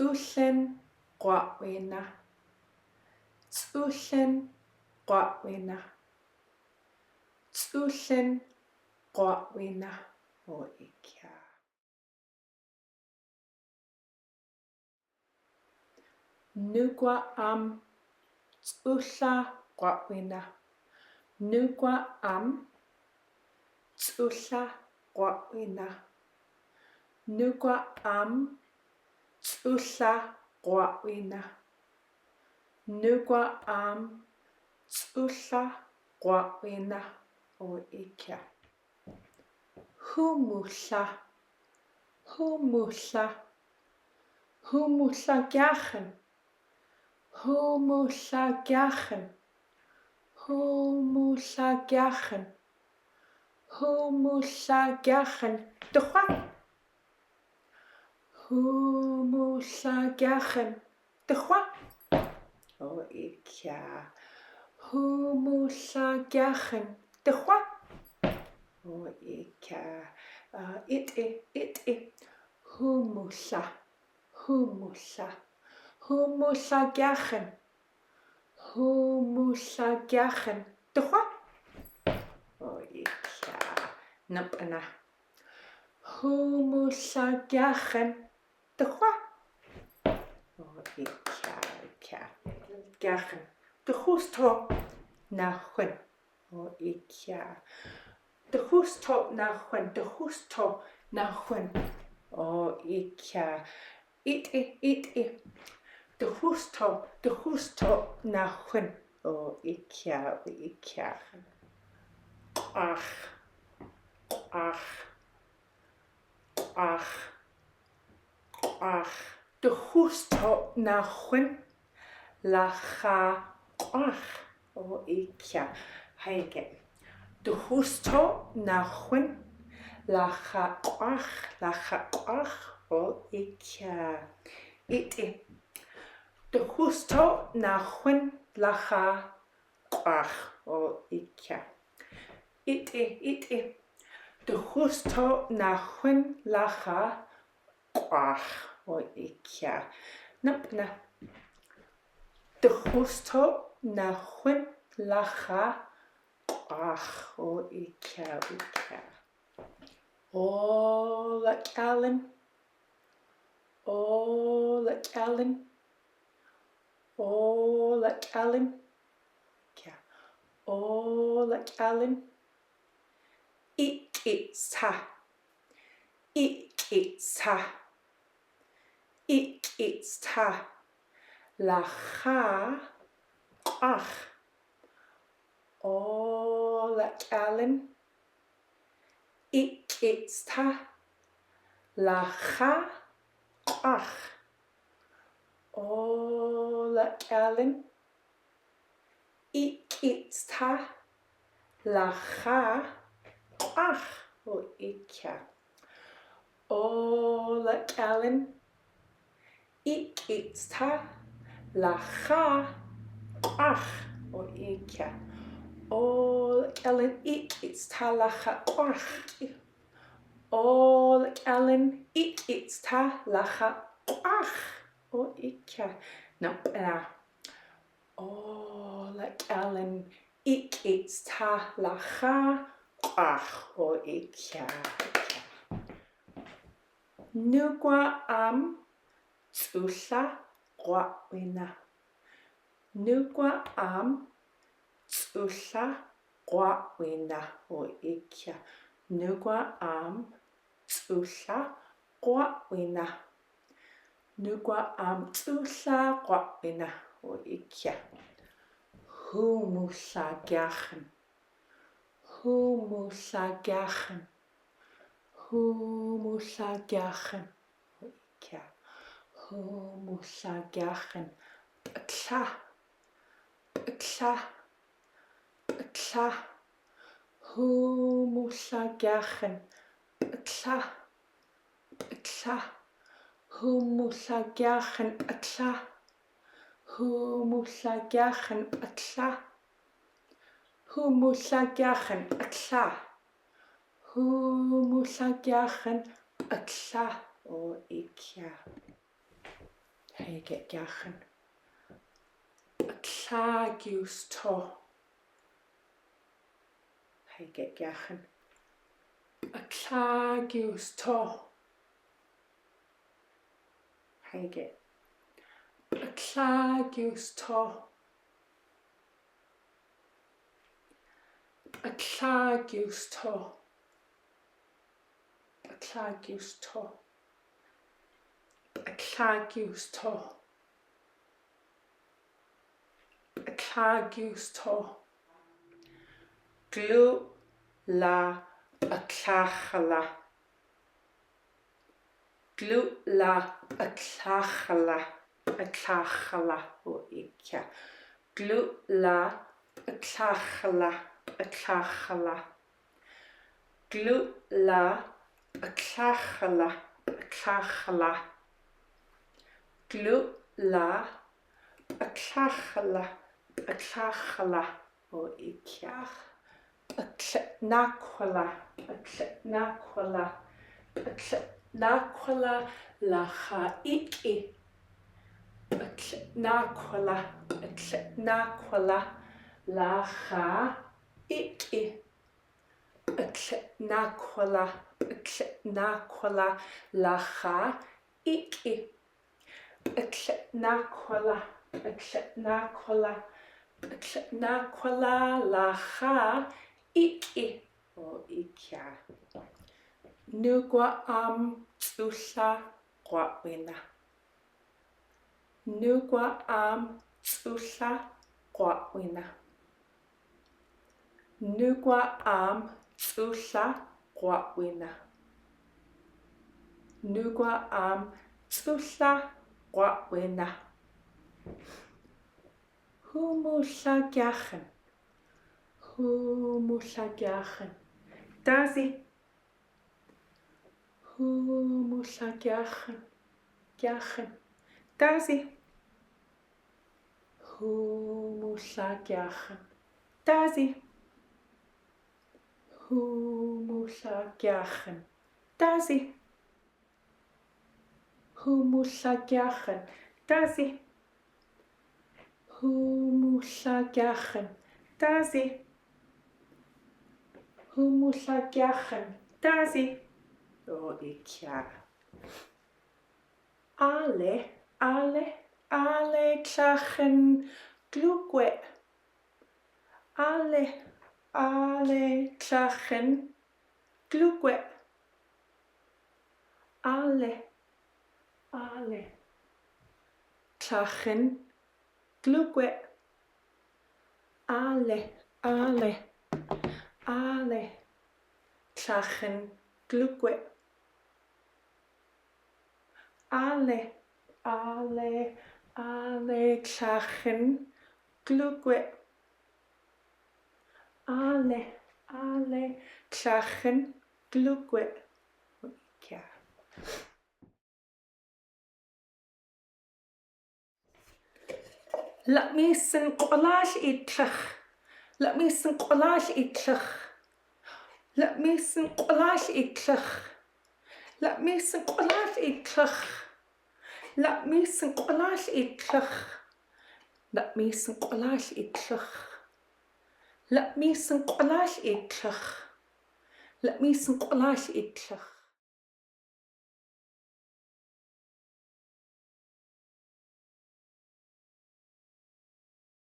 Tullen qawina. Tullen qawina. Tullen qawina. O ikya. Nugwa am tulla qawina. Nugwa am tulla qawina. Nugwa am tulla qawina. Nugwa am tulla qawina. O ikya. Humulla. Humulla. Humulla gachen. Humulla gachen. Humulla gachen. Humulla gachen. Duchwa. Humulla gachen. Duchwa. O ikya. Humulla gachen. Duchwa. O ikya. It. Humulla. Humulla. Humulla gachen. Humulla gachen. Duchwa. O ikya. Napana. Humulla gachen. Duchwa. O ikya. Gachen. Duchusto na chun. O ikya. Duchusto na chun. Duchusto na chun. O ikya. It. Duchusto na chun. O ikya. Ach. Duchusto na chun. Lacha. Ach. O ikya. Haige. Duchusto na chun. Lacha. Ach. O ikya. It. Duchusto na chun. Lacha. Ach. O ikya. It. Duchusto na chun. Lacha. Ach. O ikya. Napna. Duchusto na chun. Lacha. Ach. O ikya. Ola Allen. Ola Allen. Ola Allen. Ola Allen. Ikitsa. Lacha. Ach. Ola Allen. Ikitsa. Lacha. Ach. Ola Allen. Ikitsa. Lacha. Ach. O ikya. Ola Allen. Ikitsa. Lacha. Ach. O ikya. Ola Allen. Ikitsa. Lacha. Ach. Ola Allen. Ikitsa. Lacha. Ach. O ikya. Napna. Ola Allen. Ikitsa. Lacha. Ach. O ikya. Nugwa am tulla qawina. Nugwa am tulla qawina. O ikya. Nugwa am tulla qawina. Nugwa am tulla qawina. O ikya. Humulla gachen. Humulla gachen. Humulla gachen. O ikya. Humulla gachen. B'tla. Humulla gachen. B'tla. Humulla gachen. B'tla. Humulla gachen. B'tla. Humulla gachen. B'tla. Humulla gachen. B'tla. O ikya. heigegiachen klagiusto heigegiachen klagiusto heige klagiusto klagiusto klagiusto klagiusto klagiusto glu la aklachala glu la aklachala o ikja glu la aklachala glu la aklachala glu la aklachala o ikja nakwala la ha iki nakwala la ha iki nakwala la ha iki nakwala la ha iki o ikja nugwa am tsulla qwawina nugwa am tsulla qwawina nugwa am tsulla qwawina nugwa am tsulla qwawina humullagiachen Daisy humullagiachen Daisy humullagiachen Daisy humullagiachen Daisy humullagiachen Daisy humullagiachen Daisy humullagiachen Daisy o ikja ale klachen glugwe ale klachen glugwe ale klachen glugwe ale klachen glugwe ale klachen glugwe ale klachen glugwe ja Let me syn qolall itlach Let me syn qolall itlach Let me syn qolall itlach Let me syn qolall itlach Let me syn qolall itlach Let me syn qolall itlach Let me syn qolall itlach Let me syn qolall itlach